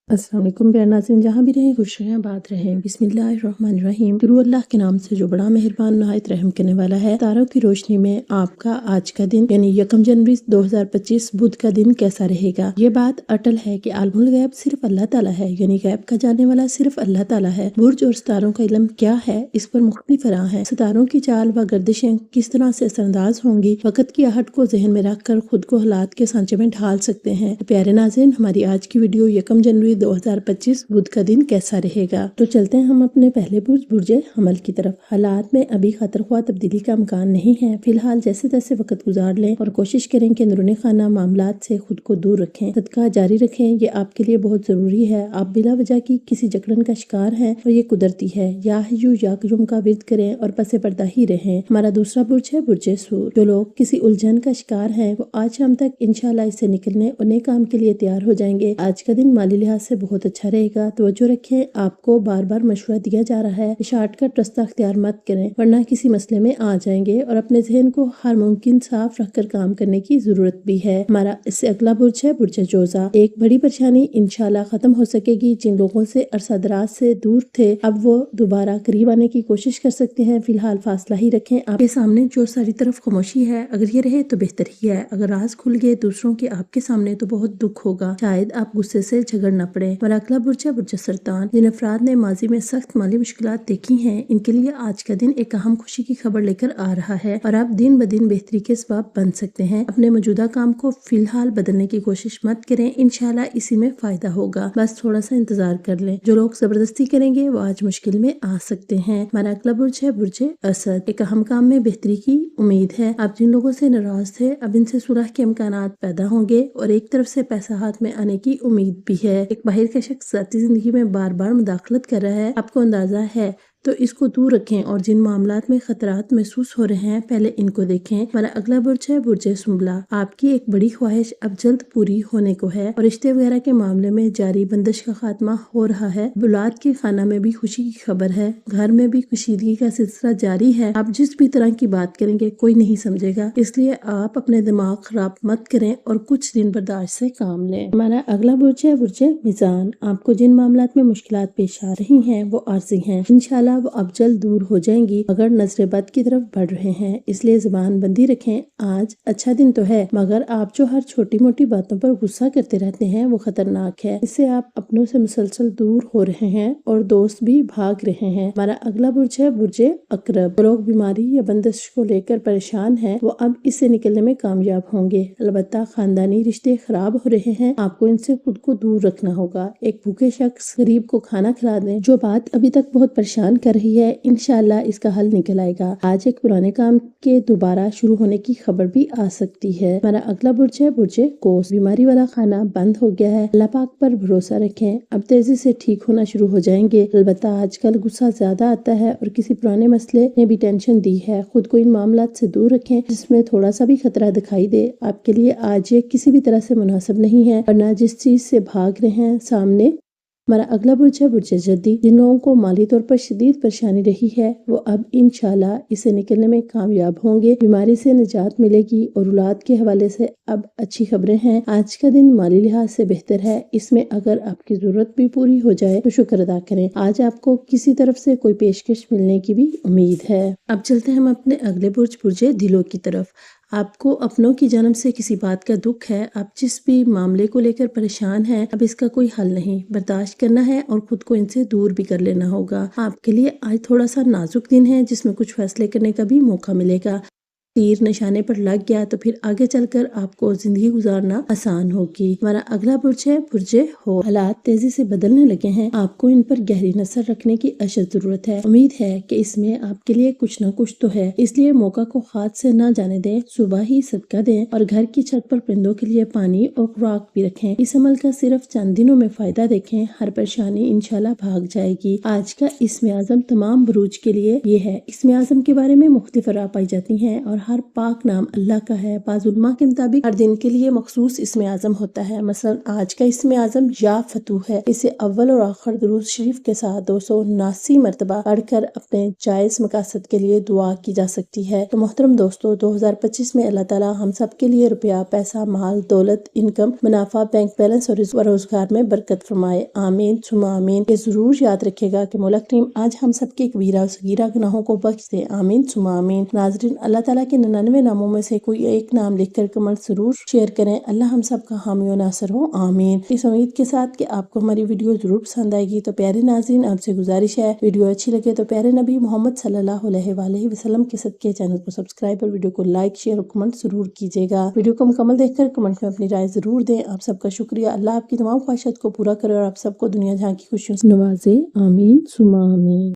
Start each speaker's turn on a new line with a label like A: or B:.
A: अस्सलाम वालेकुम प्यारे नाज़रीन, जहाँ भी रहें खुश रहें आबाद रहें। बिस्मिल्लाहिर्रहमानिर्रहीम। शुरू अल्लाह के नाम से जो बड़ा मेहरबान नहायत रहम करने वाला है। तारों की रोशनी में आपका आज का दिन यानी 1 जनवरी 2025 बुध का दिन कैसा रहेगा। ये बात अटल है कि आलमुल गैब सिर्फ अल्लाह ताला है, यानी गैब का जानने वाला सिर्फ अल्लाह ताला है। बुर्ज और सितारों का इल्म क्या है, इस पर मुख्तलिफ राह है। सितारों की चाल व गर्दिशें किस तरह से असरअंदाज होंगी, वक़्त की आहट को जहन में रख कर खुद को हालात के सांचे में ढाल सकते हैं। तो प्यारे नाज़रीन, हमारी आज की वीडियो 1 जनवरी 2025 बुध का दिन कैसा रहेगा। तो चलते हैं हम अपने पहले बुर्जे हमल की तरफ। हालात में अभी खतरख्वाह तब्दीली का इम्कान नहीं है। फिलहाल जैसे तैसे वक्त गुजार लें और कोशिश करें कि अंदरूनी खाना मामलात से खुद को दूर रखें। सदका जारी रखें, ये आपके लिए बहुत जरूरी है। आप बिला वजह की किसी जकड़न का शिकार हैं और ये कुदरती है। या याकजुम का विर्द करें और पसे पर्दा ही रहें। हमारा दूसरा बुर्ज है बुर्जे सूर। जो लोग किसी उलझन का शिकार हैं वो आज शाम तक इंशाल्लाह इससे निकलने और नए काम के लिए तैयार हो जाएंगे। आज का दिन माली लिहाज से बहुत अच्छा रहेगा। तवज्जो रखें, आपको बार बार मशवरा दिया जा रहा है, शॉर्टकट रास्ता अख्तियार मत करें वरना किसी मसले में आ जाएंगे और अपने जहन को हर मुमकिन साफ रखकर काम करने की जरूरत भी है। हमारा इससे अगला बुर्ज है बुर्ज जोजा। एक बड़ी परेशानी इंशाल्लाह खत्म हो सकेगी। जिन लोगों से अरसा दराज से दूर थे अब वो दोबारा करीब आने की कोशिश कर सकते हैं। फिलहाल फासला ही रखें। आपके सामने जो सारी तरफ खामोशी है, अगर ये रहे तो बेहतर ही है। अगर राज खुल गए दूसरों के आपके सामने तो बहुत दुख होगा। शायद आप गुस्से से झगड़ न पड़े। हमारा अगला बुर्ज है बुर्ज सरतान। जिन अफराद ने माजी में सख्त माली मुश्किलात देखी हैं, इनके लिए आज का दिन एक अहम खुशी की खबर लेकर आ रहा है और आप दिन ब दिन बेहतरी के सबब बन सकते हैं। अपने मौजूदा काम को फिलहाल बदलने की कोशिश मत करें, इंशाल्लाह इसी में फायदा होगा। बस थोड़ा सा इंतजार कर लें। जो लोग जबरदस्ती करेंगे वो आज मुश्किल में आ सकते हैं। हमारा अगला बुर्ज है बुर्ज असद। एक अहम काम में बेहतरी की उम्मीद है। आप जिन लोगों से नाराज थे अब इनसे सुलह के इम्कानात पैदा होंगे और एक तरफ से पैसा हाथ में आने की उम्मीद भी है। एक बाहर का शख्स ज़ाती जिंदगी में बार बार मुदाखलत कर रहा है, आपको अंदाजा है तो इसको दूर रखें और जिन मामलात में खतरात महसूस हो रहे हैं पहले इनको देखें। हमारा अगला बुर्ज है बुर्ज सुंबला। आपकी एक बड़ी ख्वाहिश अब जल्द पूरी होने को है और रिश्ते वगैरह के मामले में जारी बंदिश का खात्मा हो रहा है। बुलाद के खाना में भी खुशी की खबर है। घर में भी कशीदगी का सिलसिला जारी है। आप जिस भी तरह की बात करेंगे कोई नहीं समझेगा, इसलिए आप अपने दिमाग खराब मत करें और कुछ दिन बर्दाश्त से काम लें। हमारा अगला बुर्ज है बुर्ज मीज़ान। आपको जिन मामलात में मुश्किलात पेश आ रही हैं वो आर्जी हैं, इंशाल्लाह वो अब जल्द दूर हो जाएंगी मगर नजर बद की तरफ बढ़ रहे हैं, इसलिए जुबान बंदी रखें। आज अच्छा दिन तो है मगर आप जो हर छोटी मोटी बातों पर गुस्सा करते रहते हैं वो खतरनाक है। इससे आप अपनों से मुसलसल दूर हो रहे हैं और दोस्त भी भाग रहे हैं। हमारा अगला बुर्ज है बुर्ज अकरब। लोग बीमारी या बंदिश को लेकर परेशान हैं वो अब इससे निकलने में कामयाब होंगे। अलबत्ता खानदानी रिश्ते खराब हो रहे हैं, आपको इनसे खुद को दूर रखना होगा। एक भूखे शख्स गरीब को खाना खिला दें। जो बात अभी तक बहुत परेशान कर रही है इंशाल्लाह इसका हल निकल आएगा। आज एक पुराने काम के दोबारा शुरू होने की खबर भी आ सकती है। हमारा अगला बुर्ज है बुर्ज कोस। बीमारी वाला खाना बंद हो गया है, अल्लाह पाक पर भरोसा रखें, अब तेजी से ठीक होना शुरू हो जाएंगे। अलबत्ता आजकल गुस्सा ज्यादा आता है और किसी पुराने मसले ने भी टेंशन दी है। खुद को इन मामलात से दूर रखें जिसमें थोड़ा सा भी खतरा दिखाई दे। आपके लिए आज ये किसी भी तरह से मुनासिब नहीं है वरना जिस चीज से भाग रहे हैं सामने। हमारा अगला बुर्ज है बुर्ज जद्दी। जिन लोगों को माली तौर पर शदीद परेशानी रही है वो अब इंशाल्लाह इसे निकलने में कामयाब होंगे। बीमारी से निजात मिलेगी और औलाद के हवाले से अब अच्छी खबरें हैं। आज का दिन माली लिहाज से बेहतर है, इसमें अगर आपकी जरूरत भी पूरी हो जाए तो शुक्र अदा करें। आज आपको किसी तरफ से कोई पेशकश मिलने की भी उम्मीद है। अब चलते हैं हम अपने अगले बुर्ज बुर्ज दिलों की तरफ। आपको अपनों की जन्म से किसी बात का दुख है, आप जिस भी मामले को लेकर परेशान हैं अब इसका कोई हल नहीं, बर्दाश्त करना है और खुद को इनसे दूर भी कर लेना होगा। आपके लिए आज थोड़ा सा नाजुक दिन है जिसमें कुछ फैसले करने का भी मौका मिलेगा। तीर निशाने पर लग गया तो फिर आगे चलकर आपको जिंदगी गुजारना आसान होगी। हमारा अगला बुर्ज है बुर्ज हो। हालात तेजी से बदलने लगे हैं, आपको इन पर गहरी नजर रखने की अशद जरूरत है। उम्मीद है कि इसमें आपके लिए कुछ न कुछ तो है, इसलिए मौका को हाथ से न जाने दें। सुबह ही सदका दें और घर की छत पर परिंदों के लिए पानी और खुराक भी रखें। इस अमल का सिर्फ चंद दिनों में फायदा देखें, हर परेशानी इंशाल्लाह भाग जाएगी। आज का इसमें आजम तमाम बुरूज के लिए ये है। इसमें आजम के बारे में मुख्तलिफ राय पाई जाती है और ہر پاک نام اللہ کا ہے۔ بعض علماء کے مطابق ہر دن کے لیے مخصوص اسم اعظم ہوتا ہے، مثلا آج کا اسم اعظم یا فتوح ہے۔ اسے اول اور آخر درود شریف کے ساتھ 279 مرتبہ پڑھ کر اپنے جائز مقاصد کے لیے دعا کی جا سکتی ہے۔ تو محترم دوستو، 2025 میں اللہ تعالیٰ ہم سب کے لیے روپیہ، پیسہ، مال، دولت، انکم، منافع، بینک بیلنس اور روزگار میں برکت فرمائے، آمین ثم آمین۔ یہ ضرور یاد رکھے گا کہ مولا کریم آج ہم سب کے کبیرہ و صغیرہ گناہوں کو بخش دے، آمین ثم آمین۔ ناظرین، اللہ تعالیٰ کے 99 ناموں میں سے کوئی ایک نام لکھ کر کمنٹ ضرور شیئر کریں۔ اللہ ہم سب کا حامی و ناصر ہو، آمین۔ اس امید کے ساتھ کہ آپ کو ہماری ویڈیو ضرور پسند آئے گی، تو پیارے ناظرین آپ سے گزارش ہے، ویڈیو اچھی لگے تو پیارے نبی محمد صلی اللہ علیہ وآلہ وسلم کے صدقے چینل کو سبسکرائب اور ویڈیو کو لائک، شیئر اور کمنٹ ضرور کیجیے گا۔ ویڈیو کو مکمل دیکھ کر کمنٹ میں اپنی رائے ضرور دیں۔ آپ سب کا شکریہ۔ اللہ آپ کی تمام خواہشات کو پورا کرے اور آپ سب کو دنیا جہاں کی خوشیوں سے نوازے، آمین ثم آمین۔